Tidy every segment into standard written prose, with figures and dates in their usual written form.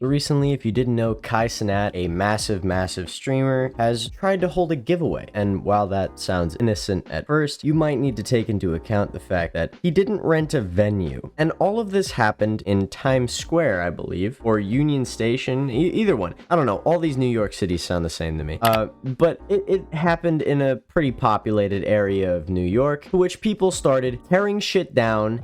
Recently, if you didn't know, Cenat, a massive streamer, has tried to hold a giveaway. And while that sounds innocent at first, you might need to take into account the fact that he didn't rent a venue. And all of this happened in Times Square, I believe, or Union Station, either one. I don't know, all these New York cities sound the same to me. But it happened in a pretty populated area of New York, to which people started tearing shit down,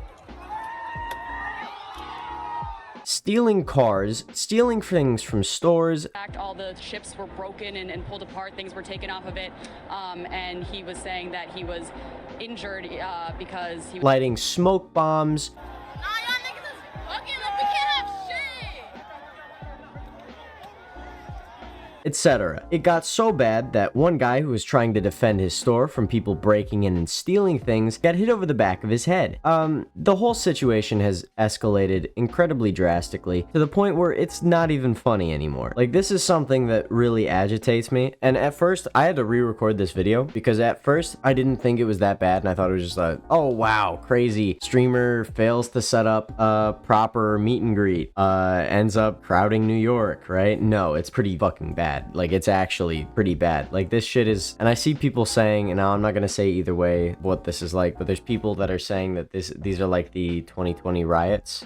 stealing cars, stealing things from stores. All the ships were broken and pulled apart, things were taken off of it, and he was saying that he was injured because he was lighting smoke bombs. Etc. It got so bad that one guy who was trying to defend his store from people breaking in and stealing things got hit over the back of his head. The whole situation has escalated incredibly drastically to the point where it's not even funny anymore. Like, this is something that really agitates me. And at first, I had to re-record this video because at first I didn't think it was that bad, and I thought it was just like, oh wow, crazy. Streamer fails to set up a proper meet and greet, ends up crowding New York, right? No, it's pretty fucking bad. Like, it's actually pretty bad. Like, this shit is, and I see people saying, and now I'm not gonna say either way what this is like, but there's people that are saying that these are like the 2020 riots.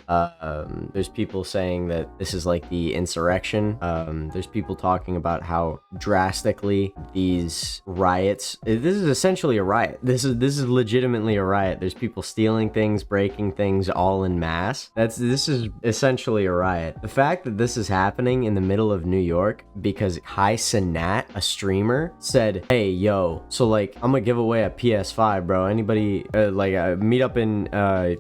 There's people saying that this is like the insurrection. There's people talking about how drastically these riots, this is essentially a riot. This is legitimately a riot. There's people stealing things, breaking things all in mass. This is essentially a riot. The fact that this is happening in the middle of New York because Cenat, a streamer, said, hey, yo, so like, I'm gonna give away a PS5, bro. Anybody, meet up in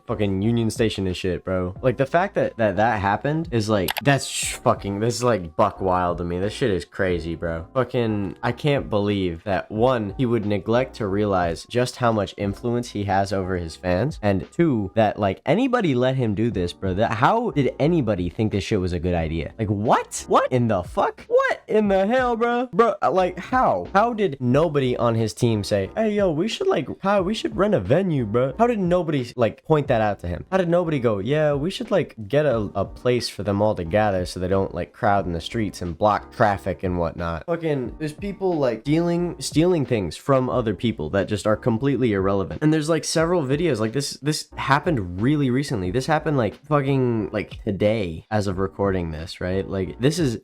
fucking Union Station and shit, bro. Like, the fact that happened is like, this is like buck wild to me. This shit is crazy, bro. Fucking, I can't believe that, one, he would neglect to realize just how much influence he has over his fans, and two, that like, anybody let him do this, bro. How did anybody think this shit was a good idea? Like, what in the fuck? What in the hell, bro? Like, how did nobody on his team say, hey, yo, we should rent a venue, bro? How did nobody like point that out to him? How did nobody go, yeah, we should like get a place for them all to gather so they don't like crowd in the streets and block traffic and whatnot? Fucking, there's people like stealing things from other people that just are completely irrelevant. And there's like several videos like this happened really recently. This happened like fucking like today as of recording this, right? Like, this is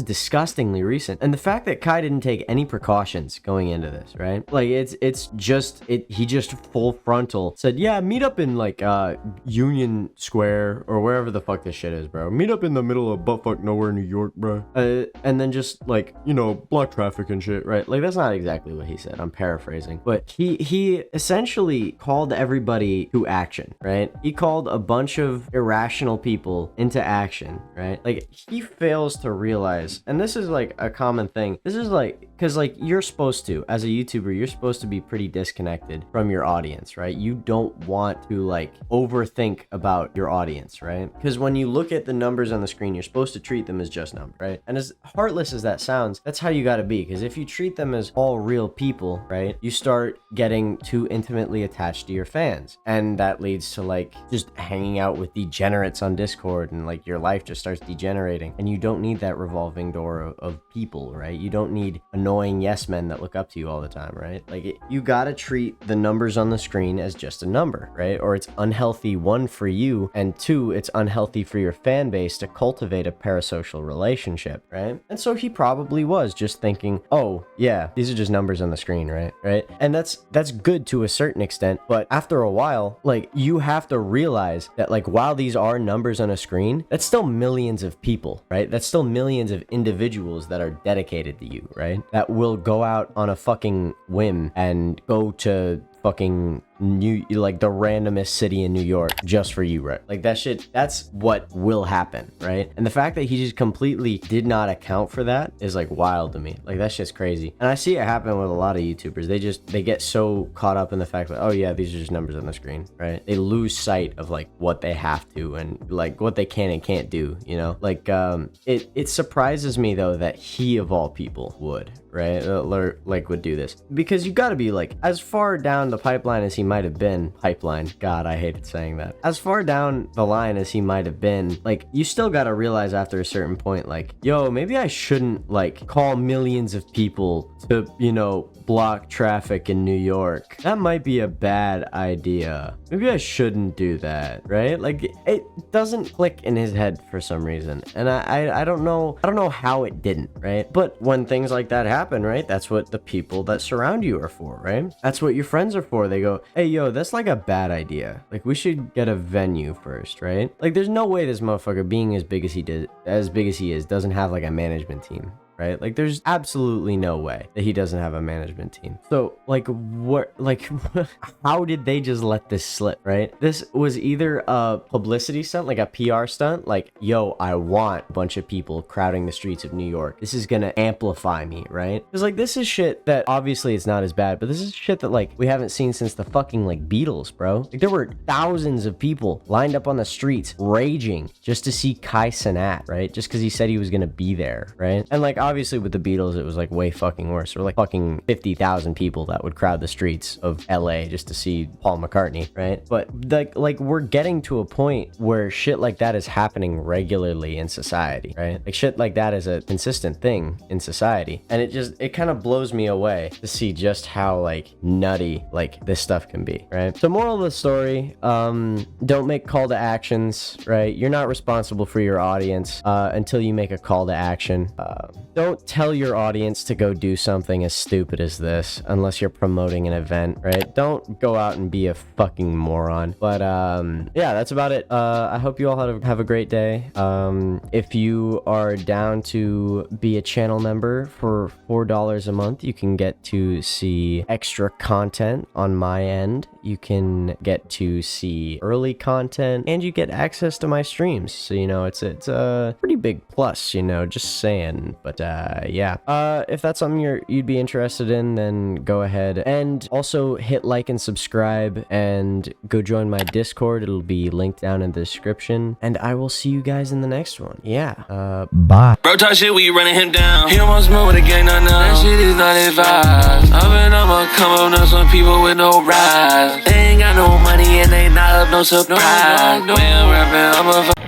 disgustingly recent. And the fact that Kai didn't take any precautions going into this, right? Like, he just full frontal said, yeah, meet up in like Union Square or wherever the fuck this shit is, bro. Meet up in the middle of buttfuck nowhere, New York, bro. And then just like, you know, block traffic and shit, right? Like, that's not exactly what he said. I'm paraphrasing. But he essentially called everybody to action, right? He called a bunch of irrational people into action, right? Like, he fails to realize, and this is like a common thing. This is like, because like, you're supposed to, as a YouTuber, you're supposed to be pretty disconnected from your audience, right? You don't want to like overthink about your audience, right? Because when you look at the numbers on the screen, you're supposed to treat them as just numbers, right? And as heartless as that sounds, that's how you got to be. Because if you treat them as all real people, right, you start getting too intimately attached to your fans, and that leads to like just hanging out with degenerates on Discord, and like your life just starts degenerating, and you don't need that revolving door of people, right? You don't need annoying yes men that look up to you all the time, right? Like, you gotta treat the numbers on the screen as just a number, right? Or it's unhealthy, one, for you, and two, it's unhealthy for your fan base to cultivate a parasocial relationship, right? And so he probably was just thinking, oh yeah, these are just numbers on the screen, right? And that's good to a certain extent, but after a while, like, you have to realize that like, while these are numbers on a screen, that's still millions of people, right? That's still millions of individuals that are dedicated to you, right? That will go out on a fucking whim and go to fucking like the randomest city in New York just for you, right? Like, that shit, that's what will happen, right? And the fact that he just completely did not account for that is like wild to me. Like, that shit's crazy. And I see it happen with a lot of YouTubers. They get so caught up in the fact that, oh yeah, these are just numbers on the screen, right? They lose sight of like what they have to and like what they can and can't do, you know? Like, it surprises me though that he of all people would, right? Would do this, because you gotta be like, as far down the pipeline as he might have been, pipeline, God, I hated saying that. As far down the line as he might have been, like, you still gotta realize after a certain point, like, yo, maybe I shouldn't, like, call millions of people to, you know, block traffic in New York. That might be a bad idea. Maybe I shouldn't do that, right? Like, it doesn't click in his head for some reason. And I don't know how it didn't, right? But when things like that happen, right? That's what the people that surround you are for, right? That's what your friends are for. They go, hey, yo, that's like a bad idea. Like, we should get a venue first, right? Like, there's no way this motherfucker, being as big as he is, doesn't have like a management team. Right? Like, there's absolutely no way that he doesn't have a management team. So, like, what, like, how did they just let this slip, right? This was either a publicity stunt, like a PR stunt, like, yo, I want a bunch of people crowding the streets of New York. This is gonna amplify me, right? Because, like, this is shit that obviously it's not as bad, but this is shit that, like, we haven't seen since the fucking, like, Beatles, bro. Like, there were thousands of people lined up on the streets raging just to see Cenat, right? Just because he said he was gonna be there, right? And, like, obviously with the Beatles, it was like way fucking worse. There were like fucking 50,000 people that would crowd the streets of LA just to see Paul McCartney, right? But like we're getting to a point where shit like that is happening regularly in society, right? Like, shit like that is a consistent thing in society. And it kind of blows me away to see just how, like, nutty, like, this stuff can be, right? So, moral of the story, don't make call to actions, right? You're not responsible for your audience until you make a call to action. Don't tell your audience to go do something as stupid as this unless you're promoting an event, right? Don't go out and be a fucking moron. But yeah, that's about it. I hope you all have a great day. If you are down to be a channel member for $4 a month, you can get to see extra content on my end. You can get to see early content, and you get access to my streams. So, you know, it's a pretty big plus, you know, just saying. But yeah, if that's something you'd be interested in, then go ahead and also hit like and subscribe, and go join my Discord. It'll be linked down in the description, and I will see you guys in the next one. Yeah, bye. Bro, talk shit, we running him down. He almost moved with a gang, now that shit is not advised. I've been on my come up, now some people with no rise. They ain't got no money and they not up, no surprise. When I'm rapping, I'm a